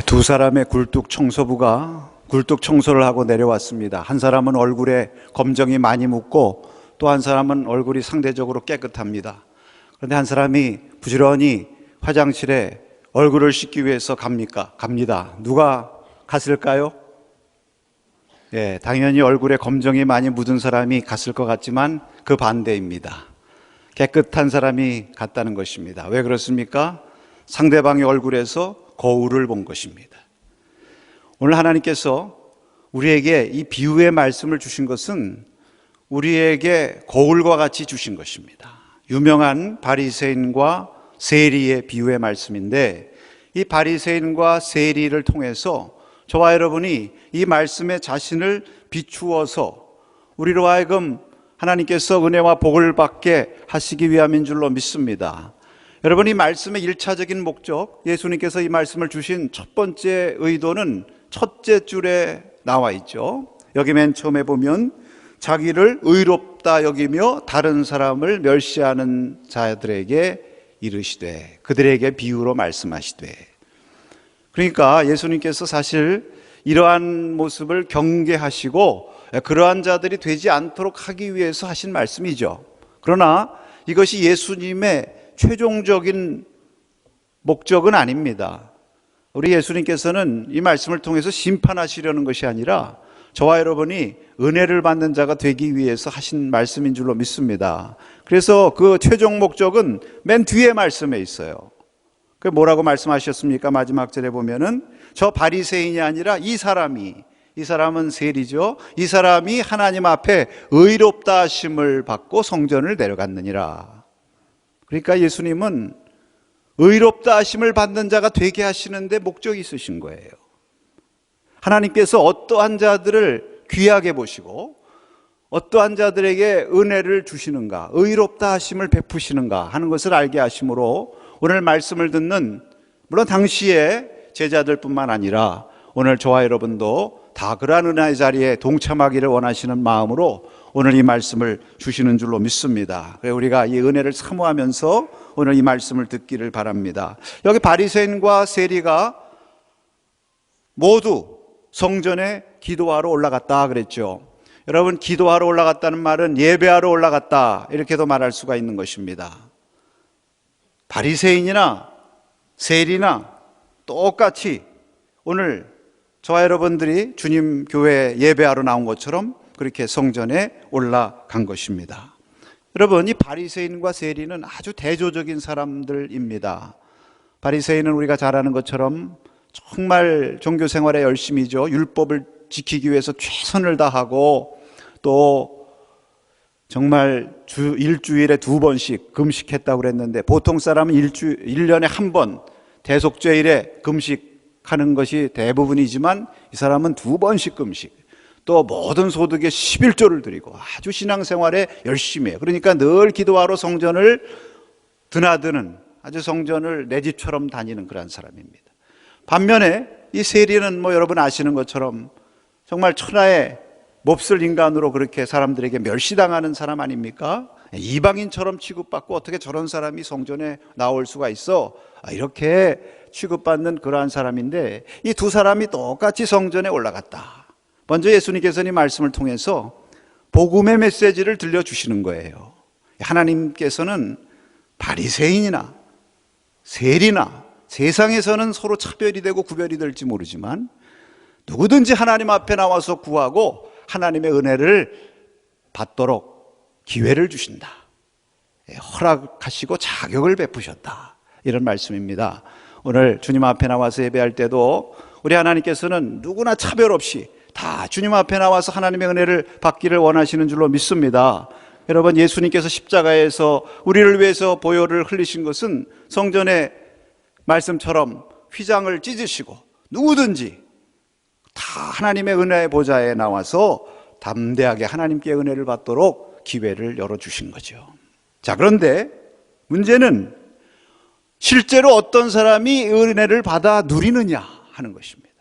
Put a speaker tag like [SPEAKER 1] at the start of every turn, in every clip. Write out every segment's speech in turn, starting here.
[SPEAKER 1] 두 사람의 굴뚝 청소부가 굴뚝 청소를 하고 내려왔습니다. 한 사람은 얼굴에 검정이 많이 묻고 또 한 사람은 얼굴이 상대적으로 깨끗합니다. 그런데 한 사람이 부지런히 화장실에 얼굴을 씻기 위해서 갑니다. 누가 갔을까요? 당연히 얼굴에 검정이 많이 묻은 사람이 갔을 것 같지만 그 반대입니다. 깨끗한 사람이 갔다는 것입니다. 왜 그렇습니까? 상대방의 얼굴에서 거울을 본 것입니다. 오늘 하나님께서 우리에게 이 비유의 말씀을 주신 것은 우리에게 거울과 같이 주신 것입니다. 유명한 바리새인과 세리의 비유의 말씀인데, 이 바리새인과 세리를 통해서 저와 여러분이 이 말씀에 자신을 비추어서 우리로 하여금 하나님께서 은혜와 복을 받게 하시기 위함인 줄로 믿습니다. 여러분, 이 말씀의 1차적인 목적, 예수님께서 이 말씀을 주신 첫 번째 의도는 첫째 줄에 나와 있죠. 여기 맨 처음에 보면 자기를 의롭다 여기며 다른 사람을 멸시하는 자들에게 이르시되, 그들에게 비유로 말씀하시되. 그러니까 예수님께서 사실 이러한 모습을 경계하시고 그러한 자들이 되지 않도록 하기 위해서 하신 말씀이죠. 그러나 이것이 예수님의 최종적인 목적은 아닙니다. 우리 예수님께서는 이 말씀을 통해서 심판하시려는 것이 아니라 저와 여러분이 은혜를 받는 자가 되기 위해서 하신 말씀인 줄로 믿습니다. 그래서 그 최종 목적은 맨 뒤에 말씀에 있어요. 그 뭐라고 말씀하셨습니까? 마지막 절에 보면은 저 바리새인이 아니라 이 사람은 세리죠. 이 사람이 하나님 앞에 의롭다 하심을 받고 성전을 내려갔느니라. 그러니까 예수님은 의롭다 하심을 받는 자가 되게 하시는데 목적이 있으신 거예요. 하나님께서 어떠한 자들을 귀하게 보시고 어떠한 자들에게 은혜를 주시는가, 의롭다 하심을 베푸시는가 하는 것을 알게 하심으로 오늘 말씀을 듣는, 물론 당시의 제자들뿐만 아니라 오늘 저와 여러분도 다 그러한 은혜의 자리에 동참하기를 원하시는 마음으로 오늘 이 말씀을 주시는 줄로 믿습니다. 그래서 우리가 이 은혜를 사모하면서 오늘 이 말씀을 듣기를 바랍니다. 여기 바리새인과 세리가 모두 성전에 기도하러 올라갔다 그랬죠. 여러분, 기도하러 올라갔다는 말은 예배하러 올라갔다 이렇게도 말할 수가 있는 것입니다. 바리새인이나 세리나 똑같이 오늘 저와 여러분들이 주님 교회 예배하러 나온 것처럼 그렇게 성전에 올라간 것입니다. 여러분, 이 바리새인과 세리는 아주 대조적인 사람들입니다. 바리새인은 우리가 잘 아는 것처럼 정말 종교 생활에 열심히죠. 율법을 지키기 위해서 최선을 다하고 또 정말 일주일에 2번씩 금식했다고 그랬는데, 보통 사람은 1년에 한 번 대속죄일에 금식하는 것이 대부분이지만 이 사람은 2번씩 금식, 또 모든 소득의 11조를 드리고 아주 신앙생활에 열심히 해요. 그러니까 늘 기도하러 성전을 드나드는, 아주 성전을 내 집처럼 다니는 그런 사람입니다. 반면에 이 세리는 여러분 아시는 것처럼 정말 천하의 몹쓸 인간으로 그렇게 사람들에게 멸시당하는 사람 아닙니까? 이방인처럼 취급받고 어떻게 저런 사람이 성전에 나올 수가 있어? 이렇게 취급받는 그러한 사람인데, 이 두 사람이 똑같이 성전에 올라갔다. 먼저 예수님께서는 이 말씀을 통해서 복음의 메시지를 들려주시는 거예요. 하나님께서는 바리새인이나 세리나 세상에서는 서로 차별이 되고 구별이 될지 모르지만 누구든지 하나님 앞에 나와서 구하고 하나님의 은혜를 받도록 기회를 주신다. 허락하시고 자격을 베푸셨다. 이런 말씀입니다. 오늘 주님 앞에 나와서 예배할 때도 우리 하나님께서는 누구나 차별 없이 다 주님 앞에 나와서 하나님의 은혜를 받기를 원하시는 줄로 믿습니다. 여러분, 예수님께서 십자가에서 우리를 위해서 보혈을 흘리신 것은 성전의 말씀처럼 휘장을 찢으시고 누구든지 다 하나님의 은혜의 보좌에 나와서 담대하게 하나님께 은혜를 받도록 기회를 열어주신 거죠. 자, 그런데 문제는 실제로 어떤 사람이 은혜를 받아 누리느냐 하는 것입니다.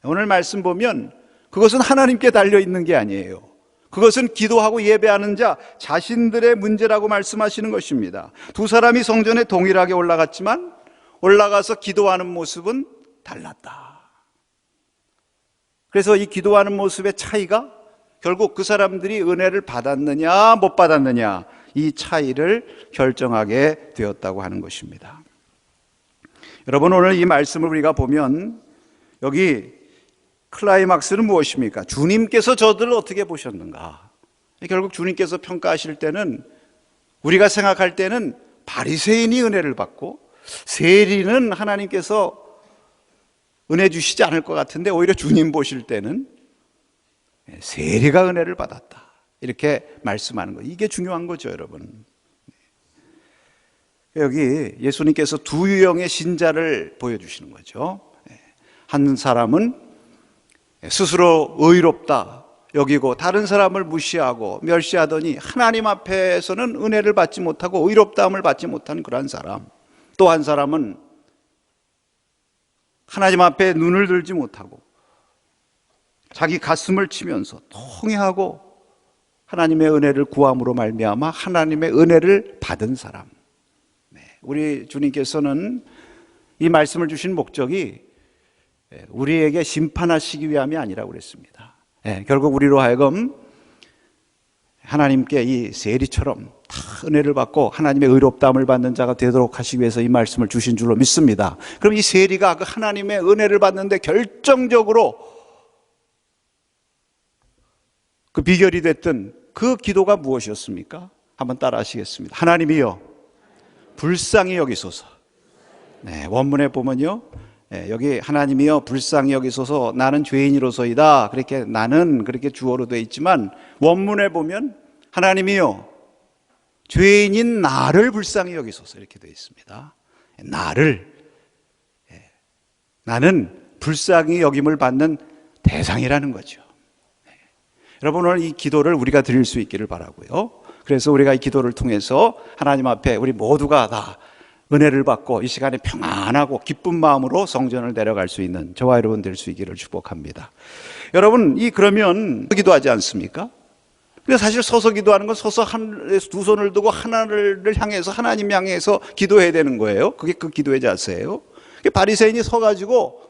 [SPEAKER 1] 오늘 말씀 보면 그것은 하나님께 달려있는 게 아니에요. 그것은 기도하고 예배하는 자 자신들의 문제라고 말씀하시는 것입니다. 두 사람이 성전에 동일하게 올라갔지만 올라가서 기도하는 모습은 달랐다. 그래서 이 기도하는 모습의 차이가 결국 그 사람들이 은혜를 받았느냐 못 받았느냐 이 차이를 결정하게 되었다고 하는 것입니다. 여러분, 오늘 이 말씀을 우리가 보면 여기 클라이막스는 무엇입니까? 주님께서 저들을 어떻게 보셨는가? 결국 주님께서 평가하실 때는 우리가 생각할 때는 바리새인이 은혜를 받고 세리는 하나님께서 은혜 주시지 않을 것 같은데 오히려 주님 보실 때는 세리가 은혜를 받았다, 이렇게 말씀하는 거예요. 이게 중요한 거죠, 여러분. 여기 예수님께서 두 유형의 신자를 보여주시는 거죠. 한 사람은 스스로 의롭다 여기고 다른 사람을 무시하고 멸시하더니 하나님 앞에서는 은혜를 받지 못하고 의롭다함을 받지 못한 그러한 사람. 또 한 사람은 하나님 앞에 눈을 들지 못하고 자기 가슴을 치면서 통회하고 하나님의 은혜를 구함으로 말미암아 하나님의 은혜를 받은 사람. 우리 주님께서는 이 말씀을 주신 목적이 우리에게 심판하시기 위함이 아니라고 그랬습니다. 결국 우리로 하여금 하나님께 이 세리처럼 다 은혜를 받고 하나님의 의롭다함을 받는 자가 되도록 하시기 위해서 이 말씀을 주신 줄로 믿습니다. 그럼 이 세리가 그 하나님의 은혜를 받는데 결정적으로 그 비결이 됐던 그 기도가 무엇이었습니까? 한번 따라 하시겠습니다. 하나님이여 불쌍히 여기소서. 원문에 보면요, 여기 하나님이여 불쌍히 여기소서 나는 죄인이로소이다, 그렇게 나는 그렇게 주어로 되어 있지만 원문에 보면 하나님이여 죄인인 나를 불쌍히 여기소서 이렇게 되어 있습니다. 나를, 나는 불쌍히 여김을 받는 대상이라는 거죠. 여러분, 오늘 이 기도를 우리가 드릴 수 있기를 바라고요. 그래서 우리가 이 기도를 통해서 하나님 앞에 우리 모두가 다 은혜를 받고 이 시간에 평안하고 기쁜 마음으로 성전을 내려갈 수 있는 저와 여러분 될 수 있기를 축복합니다. 여러분, 그러면 기도하지 않습니까? 근데 사실 서서 기도하는 건 서서 하늘에서 두 손을 두고 하나를 향해서 하나님 향해서 기도해야 되는 거예요. 그게 그 기도의 자세예요. 바리새인이 서가지고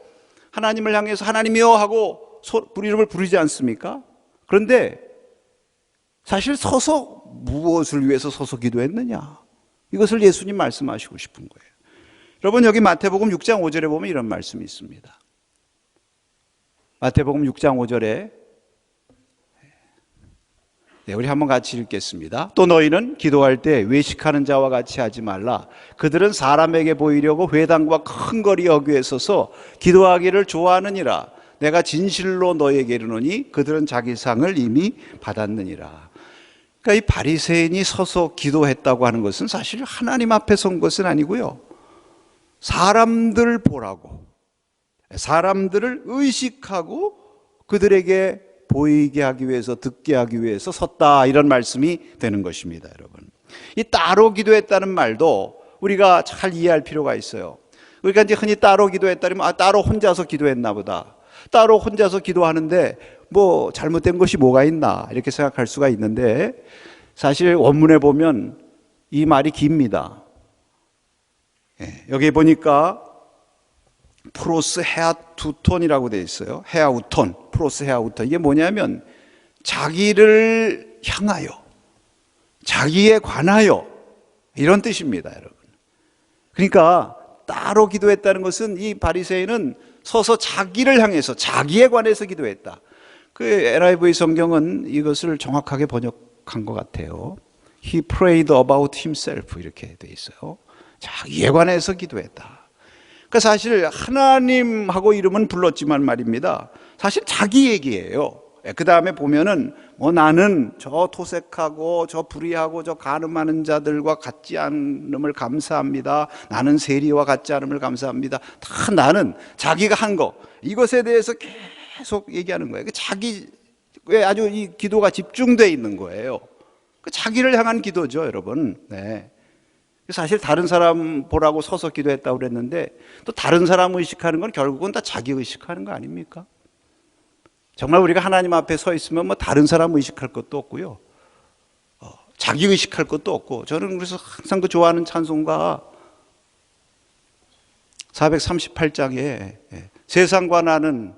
[SPEAKER 1] 하나님을 향해서 하나님이여 하고 이름을 부르지 않습니까? 그런데 사실 서서 무엇을 위해서 서서 기도했느냐? 이것을 예수님 말씀하시고 싶은 거예요. 여러분, 여기 마태복음 6장 5절에 보면 이런 말씀이 있습니다. 마태복음 6장 5절에 우리 한번 같이 읽겠습니다. 또 너희는 기도할 때 외식하는 자와 같이 하지 말라. 그들은 사람에게 보이려고 회당과 큰 거리 여기에 서서 기도하기를 좋아하느니라. 내가 진실로 너희에게 이르노니 그들은 자기 상을 이미 받았느니라. 그러니까 이 바리새인이 서서 기도했다고 하는 것은 사실 하나님 앞에 선 것은 아니고요, 사람들 보라고, 사람들을 의식하고 그들에게 보이게 하기 위해서, 듣게 하기 위해서 섰다, 이런 말씀이 되는 것입니다. 여러분, 이 따로 기도했다는 말도 우리가 잘 이해할 필요가 있어요. 우리가 이제 흔히 따로 기도했다면 따로 혼자서 기도했나 보다, 따로 혼자서 기도하는데 뭐 잘못된 것이 뭐가 있나 이렇게 생각할 수가 있는데, 사실 원문에 보면 이 말이 깁니다. 여기 보니까 프로스 헤아투톤이라고 되어 있어요. 헤아우톤, 프로스 헤아우톤. 이게 뭐냐면 자기를 향하여, 자기에 관하여, 이런 뜻입니다, 여러분. 그러니까 따로 기도했다는 것은 이 바리새인은 서서 자기를 향해서, 자기에 관해서 기도했다. 그 NIV 성경은 이것을 정확하게 번역한 것 같아요. He prayed about himself 이렇게 돼 있어요. 자기에 관해서 기도했다. 그러니까 사실 하나님하고 이름은 불렀지만 말입니다, 사실 자기 얘기예요. 그 다음에 보면은 나는 저 토색하고 저 불의하고 저 간음하는 자들과 같지 않음을 감사합니다. 나는 세리와 같지 않음을 감사합니다. 다 나는 자기가 한 거, 이것에 대해서 계속 얘기하는 거예요. 자기에 아주 이 기도가 집중되어 있는 거예요. 자기를 향한 기도죠, 여러분. 사실 다른 사람 보라고 서서 기도했다고 그랬는데, 또 다른 사람 의식하는 건 결국은 다 자기 의식하는 거 아닙니까? 정말 우리가 하나님 앞에 서 있으면 뭐 다른 사람 의식할 것도 없고요, 자기 의식할 것도 없고, 저는 그래서 항상 그 좋아하는 찬송가 438장에 세상과 나는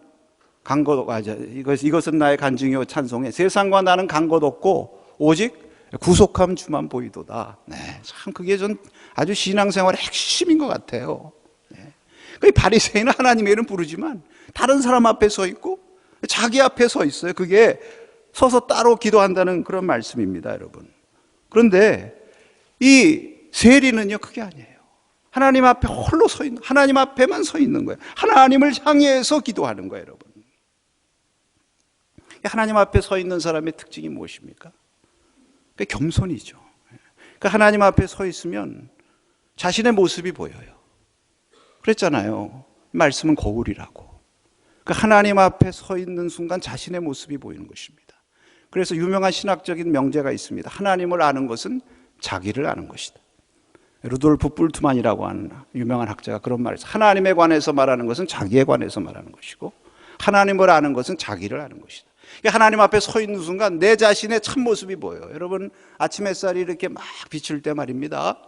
[SPEAKER 1] 간 것, 이것은 나의 간증이요 찬송에 세상과 나는 간 것 없고 오직 구속함 주만 보이도다. 네, 참 그게 전 아주 신앙생활의 핵심인 것 같아요. 네. 그 바리새인은 하나님의 이름 부르지만 다른 사람 앞에 서 있고 자기 앞에 서 있어요. 그게 서서 따로 기도한다는 그런 말씀입니다, 여러분. 그런데 이 세리는요, 그게 아니에요. 하나님 앞에 홀로 서 있는, 하나님 앞에만 서 있는 거예요. 하나님을 향해서 기도하는 거예요, 여러분. 하나님 앞에 서 있는 사람의 특징이 무엇입니까? 그 겸손이죠. 그 하나님 앞에 서 있으면 자신의 모습이 보여요. 그랬잖아요. 말씀은 거울이라고. 그 하나님 앞에 서 있는 순간 자신의 모습이 보이는 것입니다. 그래서 유명한 신학적인 명제가 있습니다. 하나님을 아는 것은 자기를 아는 것이다. 루돌프 불트만이라고 하는 유명한 학자가 그런 말을 했어요. 하나님에 관해서 말하는 것은 자기에 관해서 말하는 것이고 하나님을 아는 것은 자기를 아는 것이다. 하나님 앞에 서 있는 순간 내 자신의 참모습이 보여요. 여러분, 아침 햇살이 이렇게 막 비칠 때 말입니다.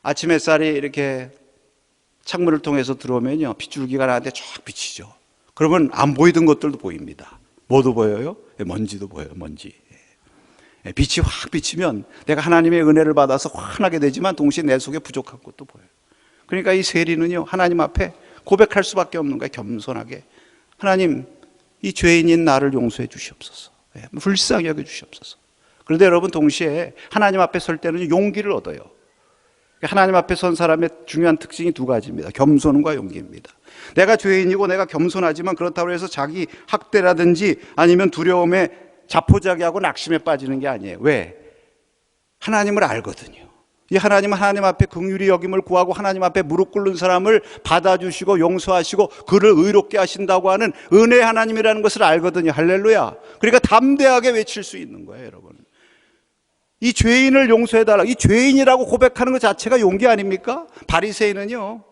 [SPEAKER 1] 아침 햇살이 이렇게 창문을 통해서 들어오면요, 빗줄기가 나한테 쫙 비치죠. 그러면 안 보이던 것들도 보입니다. 뭐도 보여요? 먼지도 보여요, 먼지. 빛이 확 비치면 내가 하나님의 은혜를 받아서 환하게 되지만 동시에 내 속에 부족한 것도 보여요. 그러니까 이 세리는요, 하나님 앞에 고백할 수밖에 없는 거예요. 겸손하게. 하나님, 이 죄인인 나를 용서해 주시옵소서. 불쌍히 여겨 주시옵소서. 그런데 여러분, 동시에 하나님 앞에 설 때는 용기를 얻어요. 하나님 앞에 선 사람의 중요한 특징이 두 가지입니다. 겸손과 용기입니다. 내가 죄인이고 내가 겸손하지만 그렇다고 해서 자기 학대라든지 아니면 두려움에 자포자기하고 낙심에 빠지는 게 아니에요. 왜? 하나님을 알거든요. 이 하나님은 하나님 앞에 긍휼히 여김을 구하고 하나님 앞에 무릎 꿇는 사람을 받아주시고 용서하시고 그를 의롭게 하신다고 하는 은혜의 하나님이라는 것을 알거든요. 할렐루야. 그러니까 담대하게 외칠 수 있는 거예요, 여러분. 이 죄인을 용서해달라. 이 죄인이라고 고백하는 것 자체가 용기 아닙니까? 바리새인은요,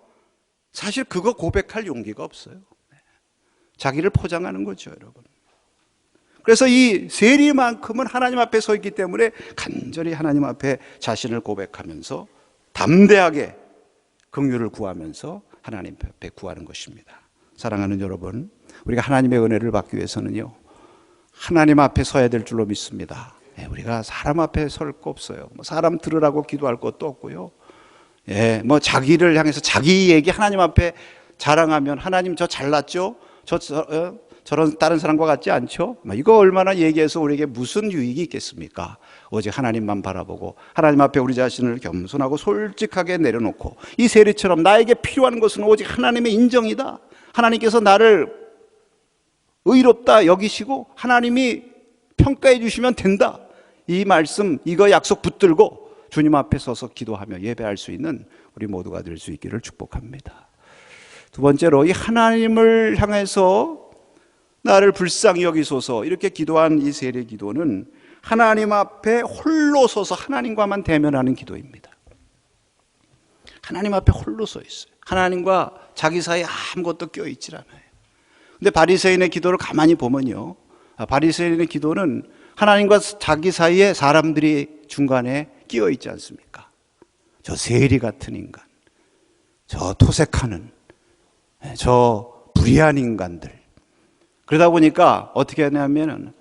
[SPEAKER 1] 사실 그거 고백할 용기가 없어요. 자기를 포장하는 거죠, 여러분. 그래서 이 세리만큼은 하나님 앞에 서 있기 때문에 간절히 하나님 앞에 자신을 고백하면서 담대하게 긍휼을 구하면서 하나님 앞에 구하는 것입니다. 사랑하는 여러분, 우리가 하나님의 은혜를 받기 위해서는요, 하나님 앞에 서야 될 줄로 믿습니다. 우리가 사람 앞에 설 거 없어요. 사람 들으라고 기도할 것도 없고요. 자기를 향해서 자기 얘기 하나님 앞에 자랑하면 하나님 저 잘났죠? 저런 다른 사람과 같지 않죠? 이거 얼마나 얘기해서 우리에게 무슨 유익이 있겠습니까? 오직 하나님만 바라보고 하나님 앞에 우리 자신을 겸손하고 솔직하게 내려놓고 이 세리처럼 나에게 필요한 것은 오직 하나님의 인정이다. 하나님께서 나를 의롭다 여기시고 하나님이 평가해 주시면 된다. 이 말씀, 이거 약속 붙들고 주님 앞에 서서 기도하며 예배할 수 있는 우리 모두가 될 수 있기를 축복합니다. 두 번째로, 이 하나님을 향해서 나를 불쌍히 여기소서 이렇게 기도한 이 세례 기도는 하나님 앞에 홀로 서서 하나님과만 대면하는 기도입니다. 하나님 앞에 홀로 서 있어요. 하나님과 자기 사이에 아무것도 껴있질 않아요. 근데 바리새인의 기도를 가만히 보면요, 바리새인의 기도는 하나님과 자기 사이에 사람들이 중간에 끼어 있지 않습니까? 저 세리 같은 인간, 저 토색하는, 저 불의한 인간들. 그러다 보니까 어떻게 하냐면은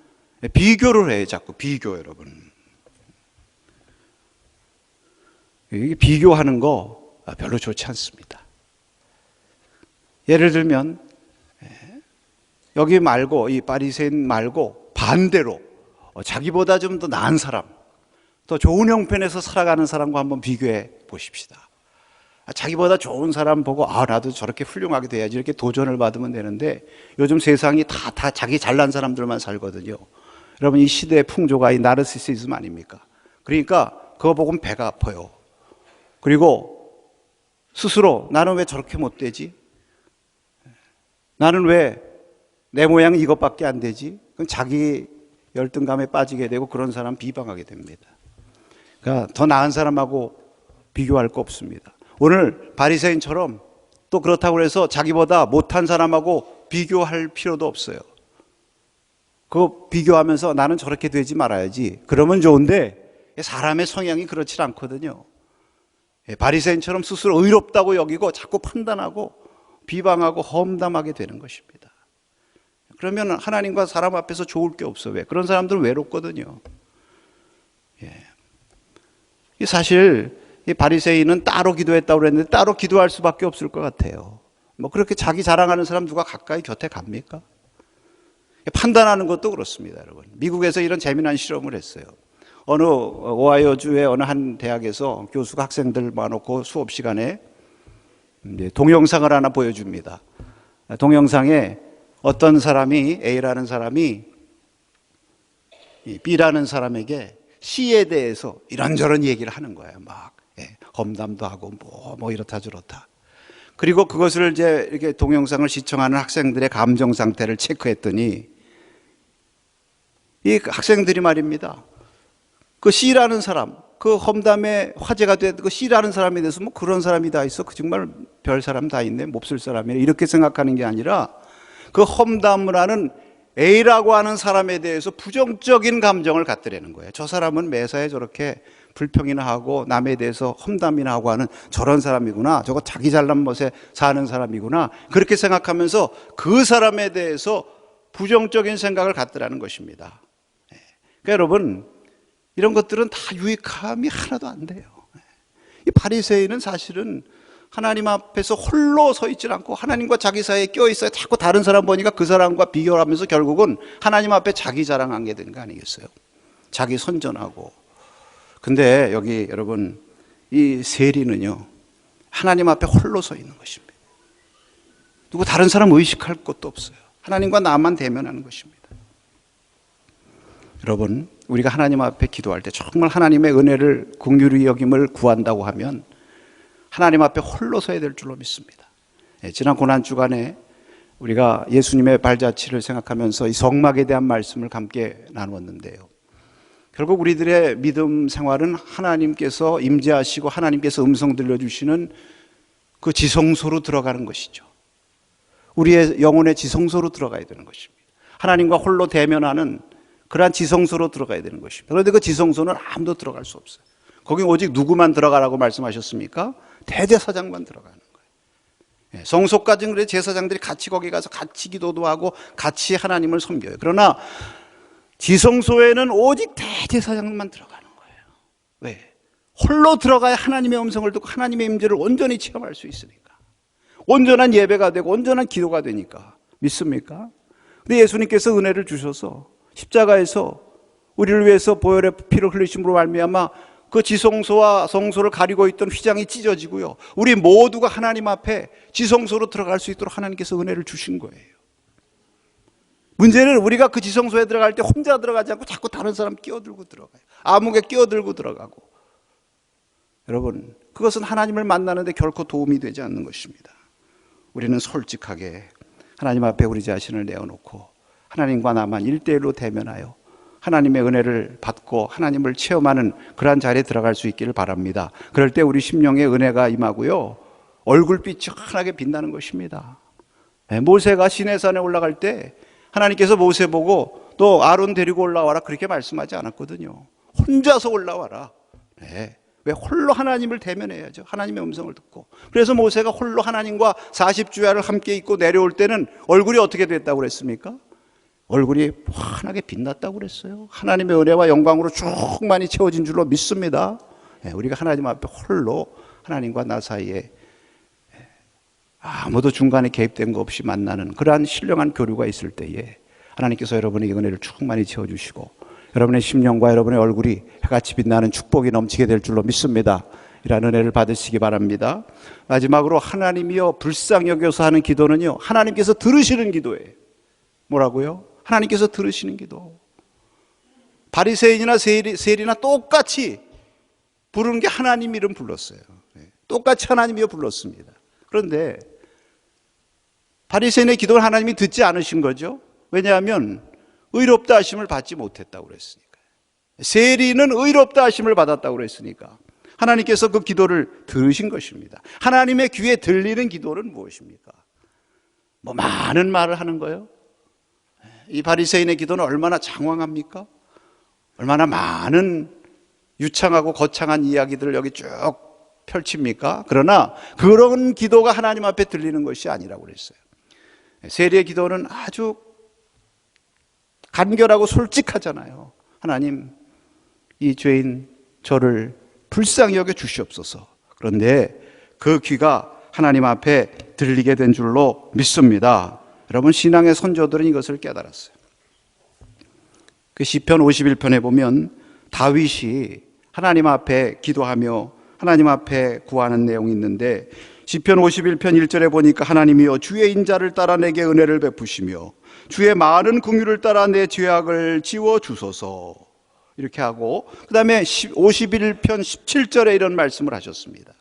[SPEAKER 1] 비교를 해요. 자꾸 비교, 여러분. 이게 비교하는 거 별로 좋지 않습니다. 예를 들면 여기 말고, 이 바리새인 말고 반대로 자기보다 좀 더 나은 사람, 더 좋은 형편에서 살아가는 사람과 한번 비교해 보십시다. 자기보다 좋은 사람 보고 나도 저렇게 훌륭하게 돼야지 이렇게 도전을 받으면 되는데 요즘 세상이 다 자기 잘난 사람들만 살거든요. 여러분, 이 시대의 풍조가 이 나르시시즘 아닙니까? 그러니까 그거 보고는 배가 아파요. 그리고 스스로 나는 왜 저렇게 못 되지? 나는 왜 내 모양은 이것밖에 안 되지? 그럼 자기 열등감에 빠지게 되고 그런 사람 비방하게 됩니다. 그러니까 더 나은 사람하고 비교할 거 없습니다. 오늘 바리새인처럼 또 그렇다고 해서 자기보다 못한 사람하고 비교할 필요도 없어요. 그거 비교하면서 나는 저렇게 되지 말아야지. 그러면 좋은데 사람의 성향이 그렇지 않거든요. 바리새인처럼 스스로 의롭다고 여기고 자꾸 판단하고 비방하고 험담하게 되는 것입니다. 그러면 하나님과 사람 앞에서 좋을 게 없어. 왜? 그런 사람들은 외롭거든요. 사실 이 바리새인은 따로 기도했다고 그랬는데 따로 기도할 수밖에 없을 것 같아요. 뭐 그렇게 자기 자랑하는 사람 누가 가까이 곁에 갑니까? 판단하는 것도 그렇습니다, 여러분. 미국에서 이런 재미난 실험을 했어요. 어느 오하이오주의 어느 한 대학에서 교수가 학생들 모아놓고 수업 시간에 동영상을 하나 보여줍니다. 동영상에 어떤 사람이, A라는 사람이 B라는 사람에게 C에 대해서 이런저런 얘기를 하는 거예요. 막 험담도 하고 뭐 이렇다 저렇다. 그리고 그것을 이제 이렇게 동영상을 시청하는 학생들의 감정 상태를 체크했더니 이 학생들이 말입니다. 그 C라는 사람, 그 험담에 화제가 된 그 C라는 사람에 대해서 뭐 그런 사람이 다 있어. 그 정말 별 사람 다 있네. 몹쓸 사람이네. 이렇게 생각하는 게 아니라 그 험담을 하는 A라고 하는 사람에 대해서 부정적인 감정을 갖더라는 거예요. 저 사람은 매사에 저렇게 불평이나 하고 남에 대해서 험담이나 하고 하는 저런 사람이구나. 저거 자기 잘난 멋에 사는 사람이구나. 그렇게 생각하면서 그 사람에 대해서 부정적인 생각을 갖더라는 것입니다. 그러니까 여러분, 이런 것들은 다 유익함이 하나도 안 돼요. 이 바리새인은 사실은 하나님 앞에서 홀로 서 있지 않고 하나님과 자기 사이에 껴 있어요. 자꾸 다른 사람 보니까 그 사람과 비교를 하면서 결국은 하나님 앞에 자기 자랑하게 된 거 아니겠어요? 자기 선전하고. 근데 여기 여러분, 이 세리는요, 하나님 앞에 홀로 서 있는 것입니다. 누구 다른 사람 의식할 것도 없어요. 하나님과 나만 대면하는 것입니다. 여러분, 우리가 하나님 앞에 기도할 때 정말 하나님의 은혜를 긍휼히 여김을 구한다고 하면 하나님 앞에 홀로 서야 될 줄로 믿습니다. 지난 고난주간에 우리가 예수님의 발자취를 생각하면서 이 성막에 대한 말씀을 함께 나누었는데요. 결국 우리들의 믿음 생활은 하나님께서 임재하시고 하나님께서 음성 들려주시는 그 지성소로 들어가는 것이죠. 우리의 영혼의 지성소로 들어가야 되는 것입니다. 하나님과 홀로 대면하는 그러한 지성소로 들어가야 되는 것입니다. 그런데 그 지성소는 아무도 들어갈 수 없어요. 거기 오직 누구만 들어가라고 말씀하셨습니까? 대제사장만 들어가는 거예요. 성소까지는 그래 제사장들이 같이 거기 가서 같이 기도도 하고 같이 하나님을 섬겨요. 그러나 지성소에는 오직 대제사장만 들어가는 거예요. 왜? 홀로 들어가야 하나님의 음성을 듣고 하나님의 임재를 온전히 체험할 수 있으니까. 온전한 예배가 되고 온전한 기도가 되니까. 믿습니까? 근데 예수님께서 은혜를 주셔서 십자가에서 우리를 위해서 보혈의 피를 흘리심으로 말미암아 그 지성소와 성소를 가리고 있던 휘장이 찢어지고요. 우리 모두가 하나님 앞에 지성소로 들어갈 수 있도록 하나님께서 은혜를 주신 거예요. 문제는 우리가 그 지성소에 들어갈 때 혼자 들어가지 않고 자꾸 다른 사람 끼어들고 들어가요. 암흑에 끼어들고 들어가고. 여러분, 그것은 하나님을 만나는데 결코 도움이 되지 않는 것입니다. 우리는 솔직하게 하나님 앞에 우리 자신을 내어놓고 하나님과 나만 1대1로 대면하여 하나님의 은혜를 받고 하나님을 체험하는 그러한 자리에 들어갈 수 있기를 바랍니다. 그럴 때 우리 심령의 은혜가 임하고요, 얼굴빛이 환하게 빛나는 것입니다. 모세가 시내산에 올라갈 때 하나님께서 모세 보고 또 아론 데리고 올라와라 그렇게 말씀하지 않았거든요. 혼자서 올라와라. 왜? 홀로 하나님을 대면해야죠. 하나님의 음성을 듣고. 그래서 모세가 홀로 하나님과 40주야를 함께 있고 내려올 때는 얼굴이 어떻게 됐다고 그랬습니까? 얼굴이 환하게 빛났다고 그랬어요. 하나님의 은혜와 영광으로 충만히 채워진 줄로 믿습니다. 우리가 하나님 앞에 홀로 하나님과 나 사이에 아무도 중간에 개입된 거 없이 만나는 그러한 신령한 교류가 있을 때에 하나님께서 여러분에게 은혜를 충만히 채워주시고 여러분의 심령과 여러분의 얼굴이 해같이 빛나는 축복이 넘치게 될 줄로 믿습니다. 이런 은혜를 받으시기 바랍니다. 마지막으로 하나님이여 불쌍히 여겨서 하는 기도는요, 하나님께서 들으시는 기도예요. 뭐라고요? 하나님께서 들으시는 기도. 바리새인이나 세리나 똑같이 부르는 게 하나님 이름 불렀어요. 똑같이 하나님이여 불렀습니다. 그런데 바리새인의 기도를 하나님이 듣지 않으신 거죠. 왜냐하면 의롭다 하심을 받지 못했다고 그랬으니까. 세리는 의롭다 하심을 받았다고 그랬으니까 하나님께서 그 기도를 들으신 것입니다. 하나님의 귀에 들리는 기도는 무엇입니까? 뭐 많은 말을 하는 거예요. 이 바리새인의 기도는 얼마나 장황합니까? 얼마나 많은 유창하고 거창한 이야기들을 여기 쭉 펼칩니까? 그러나 그런 기도가 하나님 앞에 들리는 것이 아니라고 그랬어요. 세리의 기도는 아주 간결하고 솔직하잖아요. 하나님, 이 죄인 저를 불쌍히 여겨 주시옵소서. 그런데 그 귀가 하나님 앞에 들리게 된 줄로 믿습니다. 여러분, 신앙의 선조들은 이것을 깨달았어요. 그 시편 51편에 보면 다윗이 하나님 앞에 기도하며 하나님 앞에 구하는 내용이 있는데, 시편 51편 1절에 보니까 하나님이여 주의 인자를 따라 내게 은혜를 베푸시며 주의 많은 긍휼을 따라 내 죄악을 지워 주소서, 이렇게 하고 그 다음에 51편 17절에 이런 말씀을 하셨습니다.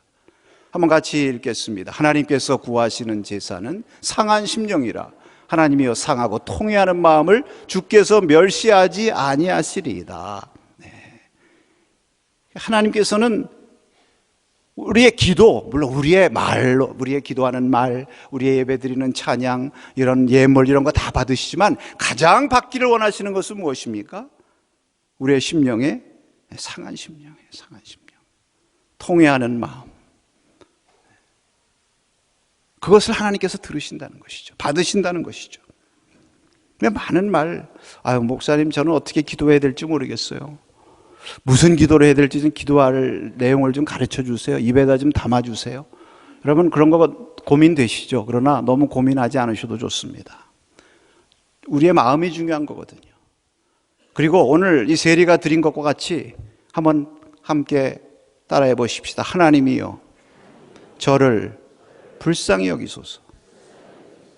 [SPEAKER 1] 한번 같이 읽겠습니다. 하나님께서 구하시는 제사는 상한 심령이라 하나님이여 상하고 통회하는 마음을 주께서 멸시하지 아니하시리이다. 네. 하나님께서는 우리의 기도, 물론 우리의 말로, 우리의 기도하는 말, 우리의 예배드리는 찬양, 이런 예물 이런 거 다 받으시지만 가장 받기를 원하시는 것은 무엇입니까? 우리의 심령에 상한 심령이에요. 상한 심령, 통회하는 마음. 그것을 하나님께서 들으신다는 것이죠. 받으신다는 것이죠. 근데 많은 말, 목사님 저는 어떻게 기도해야 될지 모르겠어요. 무슨 기도를 해야 될지 좀 기도할 내용을 좀 가르쳐 주세요. 입에다 좀 담아 주세요. 여러분, 그런 거 고민되시죠? 그러나 너무 고민하지 않으셔도 좋습니다. 우리의 마음이 중요한 거거든요. 그리고 오늘 이 세리가 드린 것과 같이 한번 함께 따라해 보십시다. 하나님이여 저를 불쌍히 여기소서.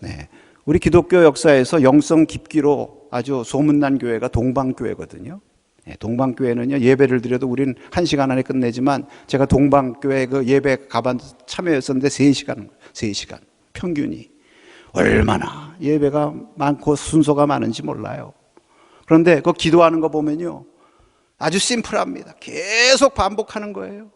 [SPEAKER 1] 네, 우리 기독교 역사에서 영성 깊기로 아주 소문난 교회가 동방교회거든요. 네, 동방교회는요, 예배를 드려도 우리는 1시간 안에 끝내지만 제가 동방교회 그 예배 가반 참여했었는데 3시간 평균이. 얼마나 예배가 많고 순서가 많은지 몰라요. 그런데 그 기도하는 거 보면요, 아주 심플합니다. 계속 반복하는 거예요.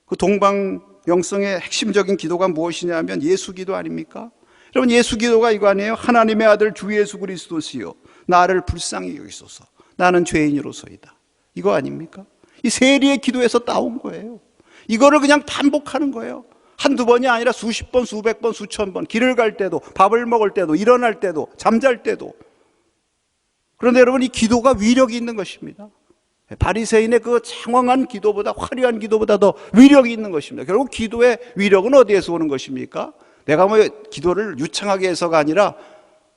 [SPEAKER 1] 그 동방 영성의 핵심적인 기도가 무엇이냐면 예수 기도 아닙니까? 여러분, 예수 기도가 이거 아니에요? 하나님의 아들 주 예수 그리스도시요 나를 불쌍히 여기소서 나는 죄인으로서이다. 이거 아닙니까? 이 세리의 기도에서 따온 거예요. 이거를 그냥 반복하는 거예요. 한두 번이 아니라 수십 번, 수백 번, 수천 번. 길을 갈 때도, 밥을 먹을 때도, 일어날 때도, 잠잘 때도. 그런데 여러분, 이 기도가 위력이 있는 것입니다. 바리새인의 그 장황한 기도보다, 화려한 기도보다 더 위력이 있는 것입니다. 결국 기도의 위력은 어디에서 오는 것입니까? 내가 뭐 기도를 유창하게 해서가 아니라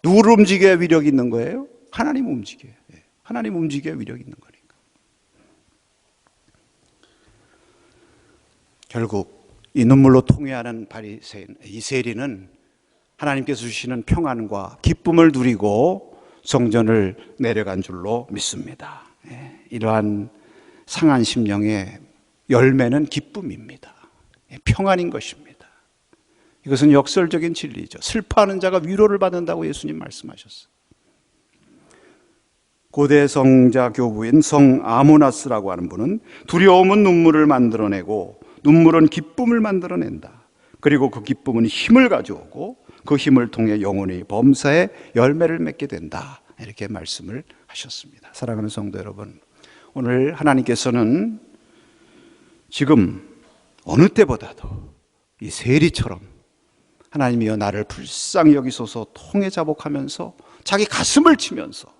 [SPEAKER 1] 누구를 움직여야 위력이 있는 거예요? 하나님 움직여요. 하나님 움직여야 위력이 있는 거니까. 결국 이 눈물로 통회하는 바리새인, 이 세리는 하나님께서 주시는 평안과 기쁨을 누리고 성전을 내려간 줄로 믿습니다. 이러한 상한 심령의 열매는 기쁨입니다. 평안인 것입니다. 이것은 역설적인 진리죠. 슬퍼하는 자가 위로를 받는다고 예수님 말씀하셨어요. 고대 성자 교부인 성 아모나스라고 하는 분은 두려움은 눈물을 만들어내고 눈물은 기쁨을 만들어낸다. 그리고 그 기쁨은 힘을 가져오고 그 힘을 통해 영혼의 범사에 열매를 맺게 된다. 이렇게 말씀을 하셨습니다. 사랑하는 성도 여러분, 오늘 하나님께서는 지금 어느 때보다도 이 세리처럼 하나님이여 나를 불쌍히 여기소서 통해 자복하면서 자기 가슴을 치면서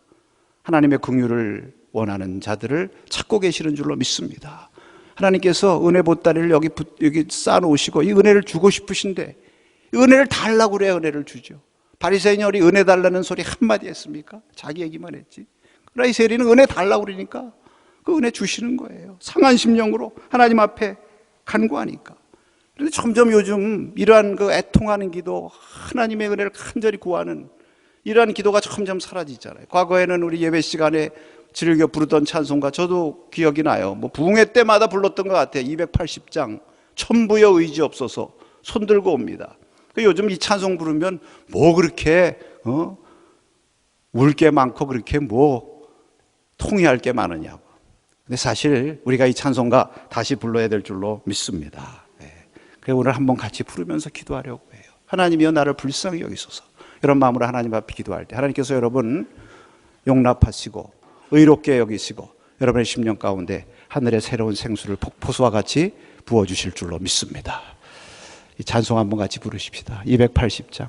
[SPEAKER 1] 하나님의 긍휼을 원하는 자들을 찾고 계시는 줄로 믿습니다. 하나님께서 은혜 보따리를 여기 쌓아놓으시고 이 은혜를 주고 싶으신데 이 은혜를 달라고 그래야 은혜를 주죠. 바리새인이 우리 은혜 달라는 소리 한마디 했습니까? 자기 얘기만 했지. 그러나 이 세리는 은혜 달라고 그러니까 그 은혜 주시는 거예요. 상한 심령으로 하나님 앞에 간구하니까. 그런데 점점 요즘 이러한 그 애통하는 기도, 하나님의 은혜를 간절히 구하는 이러한 기도가 점점 사라지잖아요. 과거에는 우리 예배 시간에 즐겨 부르던 찬송가 저도 기억이 나요. 뭐 부흥회 때마다 불렀던 것 같아요. 280장 천부여 의지 없어서 손 들고 옵니다. 요즘 이 찬송 부르면 뭐 그렇게 울 게 많고 그렇게 뭐 통회할 게 많으냐고. 근데 사실 우리가 이 찬송가 다시 불러야 될 줄로 믿습니다. 그래서 오늘 한번 같이 부르면서 기도하려고 해요. 하나님이여 나를 불쌍히 여기소서. 이런 마음으로 하나님 앞에 기도할 때 하나님께서 여러분 용납하시고 의롭게 여기시고 여러분의 심령 가운데 하늘의 새로운 생수를 폭포수와 같이 부어주실 줄로 믿습니다. 이 찬송 한번 같이 부르십시다. 280장.